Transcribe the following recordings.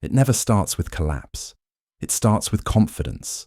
It never starts with collapse. It starts with confidence,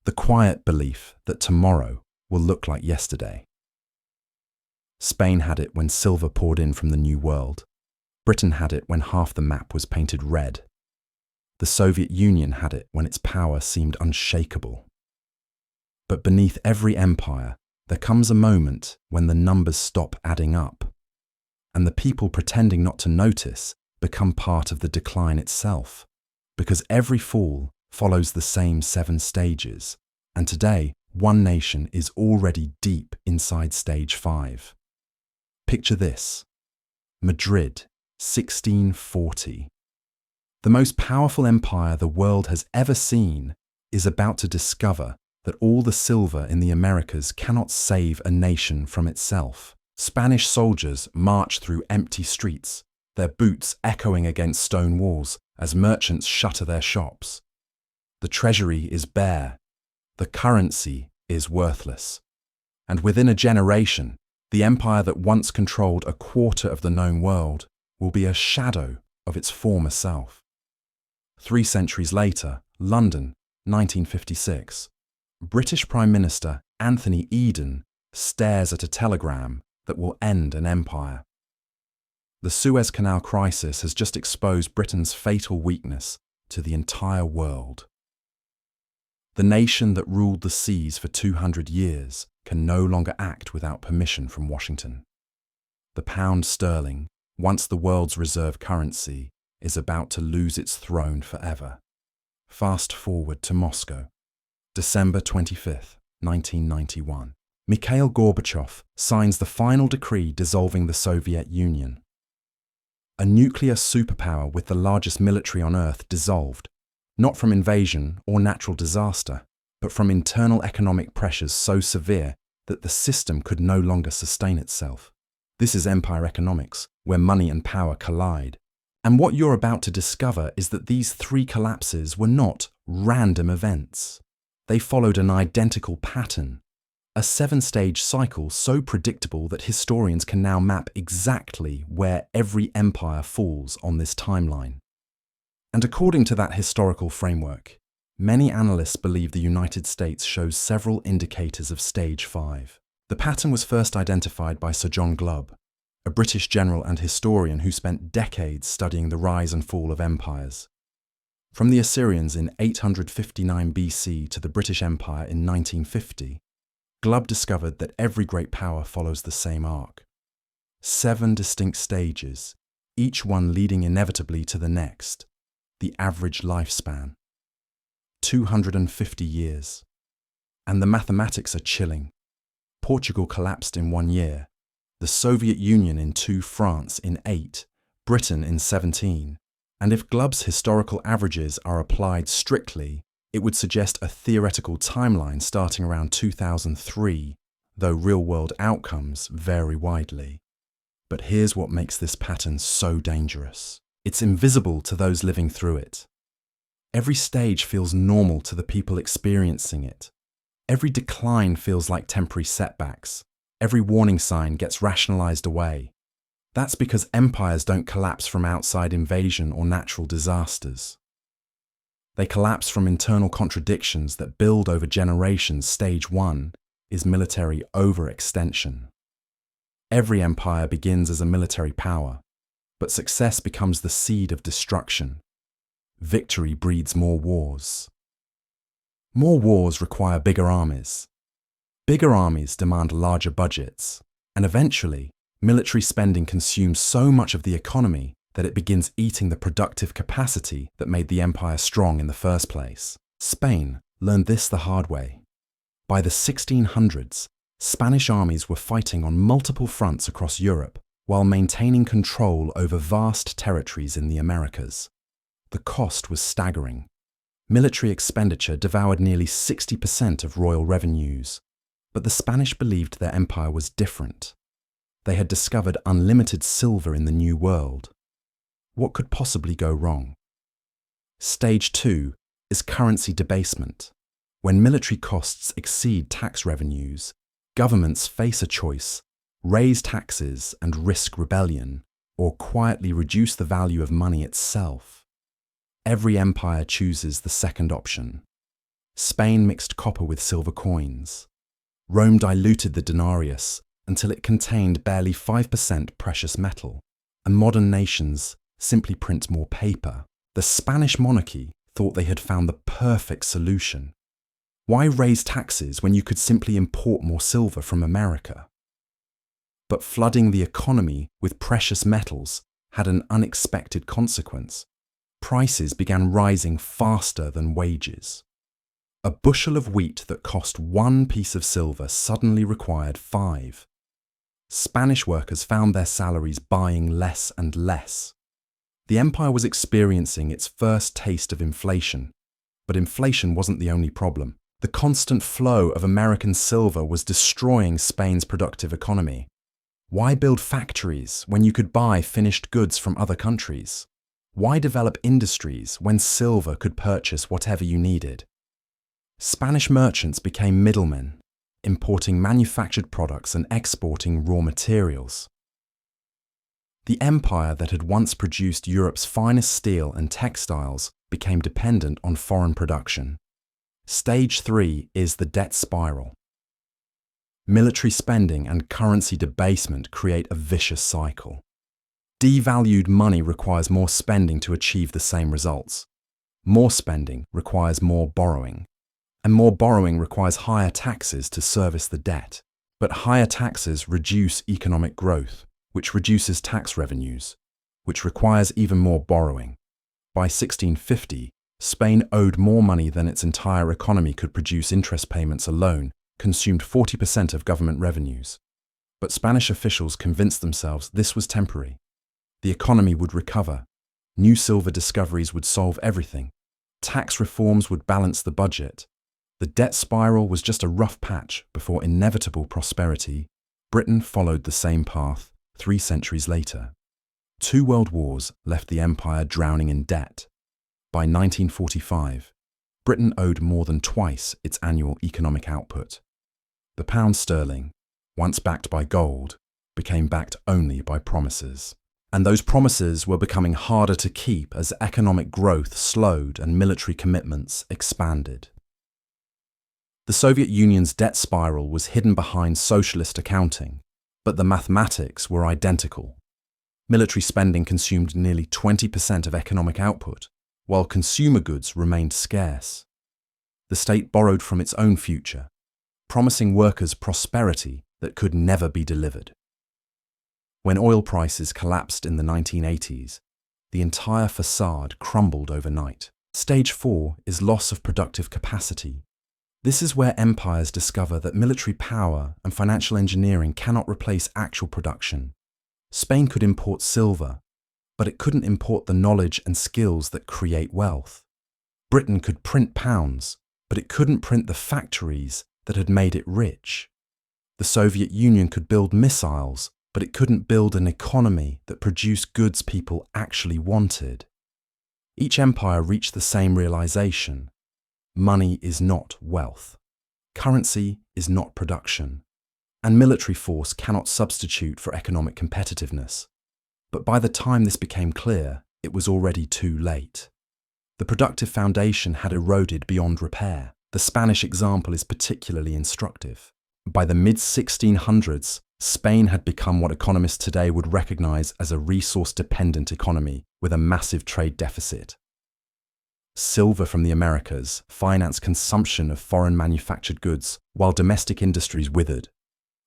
the quiet belief that tomorrow will look like yesterday. Spain had it when silver poured in from the New World. Britain had it when half the map was painted red. The Soviet Union had it when its power seemed unshakable. But beneath every empire, there comes a moment when the numbers stop adding up, and the people pretending not to notice become part of the decline itself, because every fall follows the same 7 stages, and today, one nation is already deep inside stage 5. Picture this: Madrid, 1640. The most powerful empire the world has ever seen is about to discover that all the silver in the Americas cannot save a nation from itself. Spanish soldiers march through empty streets, their boots echoing against stone walls as merchants shutter their shops. The treasury is bare, the currency is worthless, and within a generation, the empire that once controlled a quarter of the known world will be a shadow of its former self. 3 centuries later, London, 1956. British Prime Minister Anthony Eden stares at a telegram that will end an empire. The Suez Canal crisis has just exposed Britain's fatal weakness to the entire world. The nation that ruled the seas for 200 years can no longer act without permission from Washington. The pound sterling, once the world's reserve currency, is about to lose its throne forever. Fast forward to Moscow. December 25, 1991. Mikhail Gorbachev signs the final decree dissolving the Soviet Union. A nuclear superpower with the largest military on Earth dissolved, not from invasion or natural disaster, but from internal economic pressures so severe that the system could no longer sustain itself. This is empire economics, where money and power collide. And what you're about to discover is that these 3 collapses were not random events. They followed an identical pattern, a 7-stage cycle so predictable that historians can now map exactly where every empire falls on this timeline. And according to that historical framework, many analysts believe the United States shows several indicators of stage 5. The pattern was first identified by Sir John Glubb, a British general and historian who spent decades studying the rise and fall of empires. From the Assyrians in 859 BC to the British Empire in 1950, Glubb discovered that every great power follows the same arc. 7 distinct stages, each one leading inevitably to the next. The average lifespan: 250 years. And the mathematics are chilling. Portugal collapsed in 1 year, the Soviet Union in 2, France in 8, Britain in 17. And if Glubb's historical averages are applied strictly, it would suggest a theoretical timeline starting around 2003, though real-world outcomes vary widely. But here's what makes this pattern so dangerous. It's invisible to those living through it. Every stage feels normal to the people experiencing it. Every decline feels like temporary setbacks. Every warning sign gets rationalized away. That's because empires don't collapse from outside invasion or natural disasters. They collapse from internal contradictions that build over generations. Stage 1 is military overextension. Every empire begins as a military power, but success becomes the seed of destruction. Victory breeds more wars. More wars require bigger armies. Bigger armies demand larger budgets, and eventually, military spending consumes so much of the economy that it begins eating the productive capacity that made the empire strong in the first place. Spain learned this the hard way. By the 1600s, Spanish armies were fighting on multiple fronts across Europe while maintaining control over vast territories in the Americas. The cost was staggering. Military expenditure devoured nearly 60% of royal revenues. But the Spanish believed their empire was different. They had discovered unlimited silver in the New World. What could possibly go wrong? Stage 2 is currency debasement. When military costs exceed tax revenues, governments face a choice: raise taxes and risk rebellion, or quietly reduce the value of money itself. Every empire chooses the second option. Spain mixed copper with silver coins. Rome diluted the denarius until it contained barely 5% precious metal, and modern nations simply print more paper. The Spanish monarchy thought they had found the perfect solution. Why raise taxes when you could simply import more silver from America? But flooding the economy with precious metals had an unexpected consequence. Prices began rising faster than wages. A bushel of wheat that cost 1 piece of silver suddenly required 5. Spanish workers found their salaries buying less and less. The empire was experiencing its first taste of inflation, but inflation wasn't the only problem. The constant flow of American silver was destroying Spain's productive economy. Why build factories when you could buy finished goods from other countries? Why develop industries when silver could purchase whatever you needed? Spanish merchants became middlemen, importing manufactured products and exporting raw materials. The empire that had once produced Europe's finest steel and textiles became dependent on foreign production. Stage 3 is the debt spiral. Military spending and currency debasement create a vicious cycle. Devalued money requires more spending to achieve the same results. More spending requires more borrowing. And more borrowing requires higher taxes to service the debt. But higher taxes reduce economic growth, which reduces tax revenues, which requires even more borrowing. By 1650, Spain owed more money than its entire economy could produce. Interest payments alone consumed 40% of government revenues. But Spanish officials convinced themselves this was temporary. The economy would recover. New silver discoveries would solve everything. Tax reforms would balance the budget. The debt spiral was just a rough patch before inevitable prosperity. Britain followed the same path 3 centuries later. 2 world wars left the empire drowning in debt. By 1945, Britain owed more than twice its annual economic output. The pound sterling, once backed by gold, became backed only by promises. And those promises were becoming harder to keep as economic growth slowed and military commitments expanded. The Soviet Union's debt spiral was hidden behind socialist accounting, but the mathematics were identical. Military spending consumed nearly 20% of economic output, while consumer goods remained scarce. The state borrowed from its own future, promising workers prosperity that could never be delivered. When oil prices collapsed in the 1980s, the entire facade crumbled overnight. Stage 4 is loss of productive capacity. This is where empires discover that military power and financial engineering cannot replace actual production. Spain could import silver, but it couldn't import the knowledge and skills that create wealth. Britain could print pounds, but it couldn't print the factories that had made it rich. The Soviet Union could build missiles, but it couldn't build an economy that produced goods people actually wanted. Each empire reached the same realization. Money is not wealth. Currency is not production. And military force cannot substitute for economic competitiveness. But by the time this became clear, it was already too late. The productive foundation had eroded beyond repair. The Spanish example is particularly instructive. By the mid-1600s, Spain had become what economists today would recognize as a resource-dependent economy with a massive trade deficit. Silver from the Americas financed consumption of foreign manufactured goods, while domestic industries withered.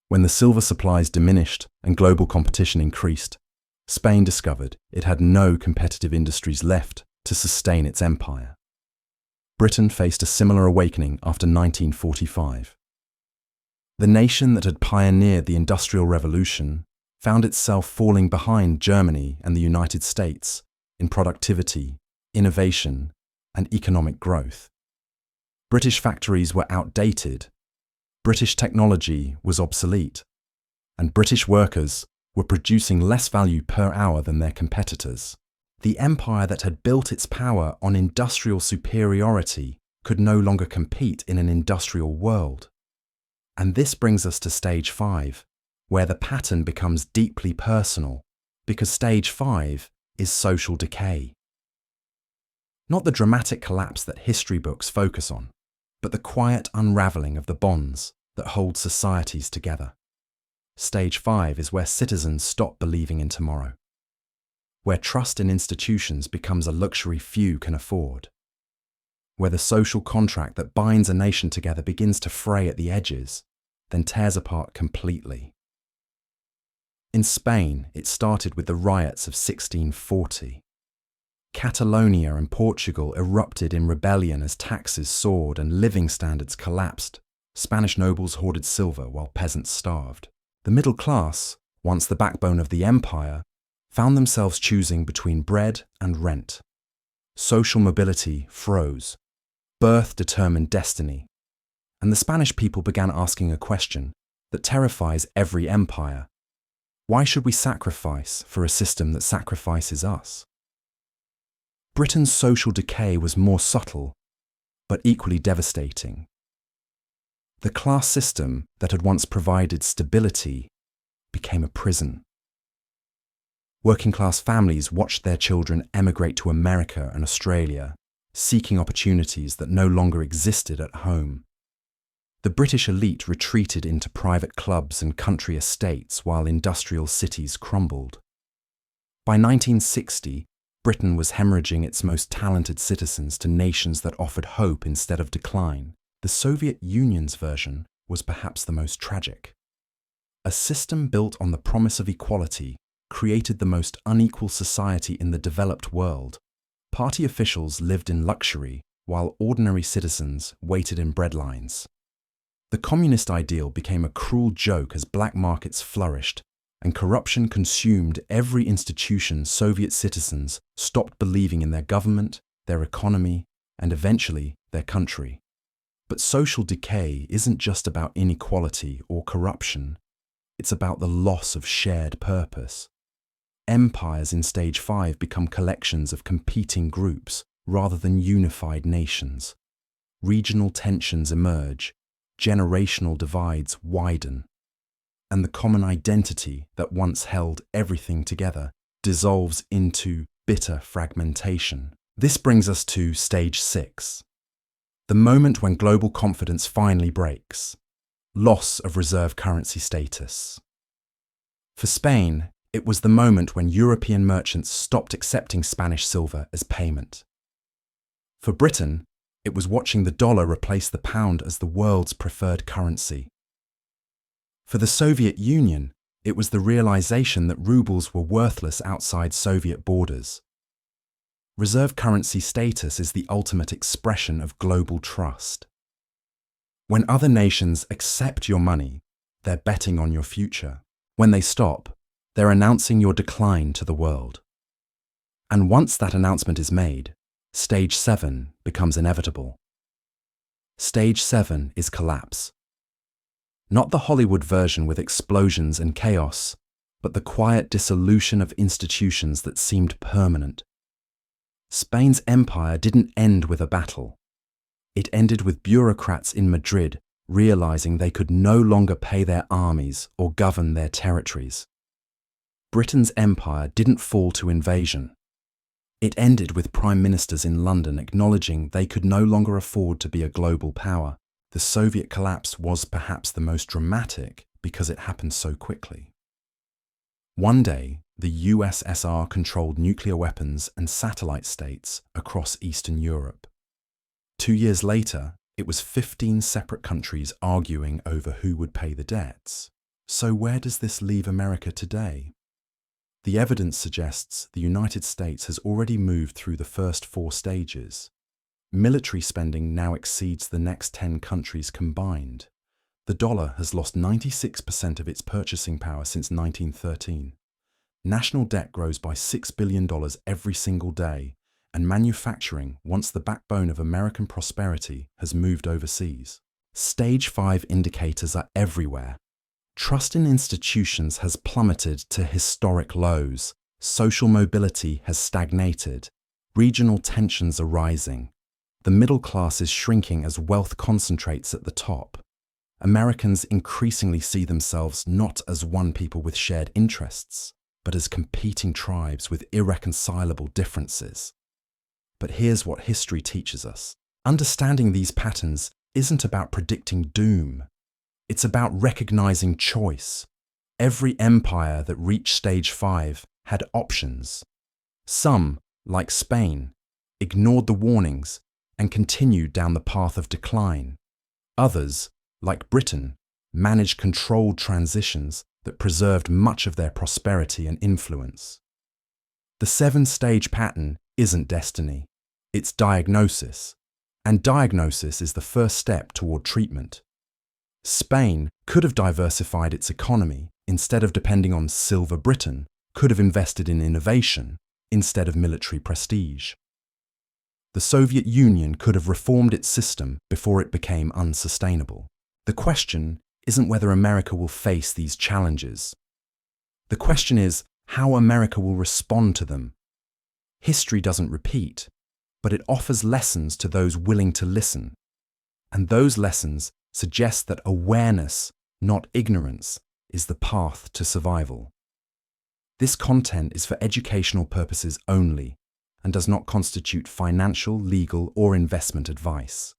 When the silver supplies diminished and global competition increased, Spain discovered it had no competitive industries left to sustain its empire. Britain faced a similar awakening after 1945. The nation that had pioneered the Industrial Revolution found itself falling behind Germany and the United States in productivity, innovation, and economic growth. British factories were outdated, British technology was obsolete, and British workers were producing less value per hour than their competitors. The empire that had built its power on industrial superiority could no longer compete in an industrial world. And this brings us to stage 5, where the pattern becomes deeply personal, because stage 5 is social decay. Not the dramatic collapse that history books focus on, but the quiet unraveling of the bonds that hold societies together. Stage 5 is where citizens stop believing in tomorrow, where trust in institutions becomes a luxury few can afford, where the social contract that binds a nation together begins to fray at the edges, then tears apart completely. In Spain, it started with the riots of 1640. Catalonia and Portugal erupted in rebellion as taxes soared and living standards collapsed. Spanish nobles hoarded silver while peasants starved. The middle class, once the backbone of the empire, found themselves choosing between bread and rent. Social mobility froze. Birth determined destiny. And the Spanish people began asking a question that terrifies every empire. Why should we sacrifice for a system that sacrifices us? Britain's social decay was more subtle, but equally devastating. The class system that had once provided stability became a prison. Working-class families watched their children emigrate to America and Australia, seeking opportunities that no longer existed at home. The British elite retreated into private clubs and country estates while industrial cities crumbled. By 1960, Britain was hemorrhaging its most talented citizens to nations that offered hope instead of decline. The Soviet Union's version was perhaps the most tragic. A system built on the promise of equality created the most unequal society in the developed world. Party officials lived in luxury while ordinary citizens waited in breadlines. The communist ideal became a cruel joke as black markets flourished and corruption consumed every institution. Soviet citizens stopped believing in their government, their economy, and eventually their country. But social decay isn't just about inequality or corruption. It's about the loss of shared purpose. Empires in Stage 5 become collections of competing groups rather than unified nations. Regional tensions emerge, generational divides widen, and the common identity that once held everything together dissolves into bitter fragmentation. This brings us to Stage 6, the moment when global confidence finally breaks. Loss of reserve currency status. For Spain, it was the moment when European merchants stopped accepting Spanish silver as payment. For Britain, it was watching the dollar replace the pound as the world's preferred currency. For the Soviet Union, it was the realization that rubles were worthless outside Soviet borders. Reserve currency status is the ultimate expression of global trust. When other nations accept your money, they're betting on your future. When they stop, they're announcing your decline to the world. And once that announcement is made, Stage 7 becomes inevitable. Stage 7 is collapse. Not the Hollywood version with explosions and chaos, but the quiet dissolution of institutions that seemed permanent. Spain's empire didn't end with a battle. It ended with bureaucrats in Madrid realizing they could no longer pay their armies or govern their territories. Britain's empire didn't fall to invasion. It ended with prime ministers in London acknowledging they could no longer afford to be a global power. The Soviet collapse was perhaps the most dramatic because it happened so quickly. One day, the USSR controlled nuclear weapons and satellite states across Eastern Europe. 2 years later, it was 15 separate countries arguing over who would pay the debts. So where does this leave America today? The evidence suggests the United States has already moved through the first 4 stages. Military spending now exceeds the next 10 countries combined. The dollar has lost 96% of its purchasing power since 1913. National debt grows by $6 billion every single day, and manufacturing, once the backbone of American prosperity, has moved overseas. Stage 5 indicators are everywhere. Trust in institutions has plummeted to historic lows. Social mobility has stagnated. Regional tensions are rising. The middle class is shrinking as wealth concentrates at the top. Americans increasingly see themselves not as one people with shared interests, but as competing tribes with irreconcilable differences. But here's what history teaches us. Understanding these patterns isn't about predicting doom. It's about recognizing choice. Every empire that reached stage 5 had options. Some, like Spain, ignored the warnings and continued down the path of decline. Others, like Britain, managed controlled transitions that preserved much of their prosperity and influence. The 7-stage pattern isn't destiny, it's diagnosis, and diagnosis is the first step toward treatment. Spain could have diversified its economy instead of depending on silver. Britain could have invested in innovation instead of military prestige. The Soviet Union could have reformed its system before it became unsustainable. The question isn't whether America will face these challenges. The question is how America will respond to them. History doesn't repeat, but it offers lessons to those willing to listen. And those lessons suggest that awareness, not ignorance, is the path to survival. This content is for educational purposes only and does not constitute financial, legal, or investment advice.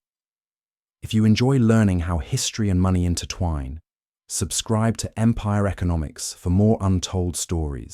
If you enjoy learning how history and money intertwine, subscribe to Empire Economics for more untold stories.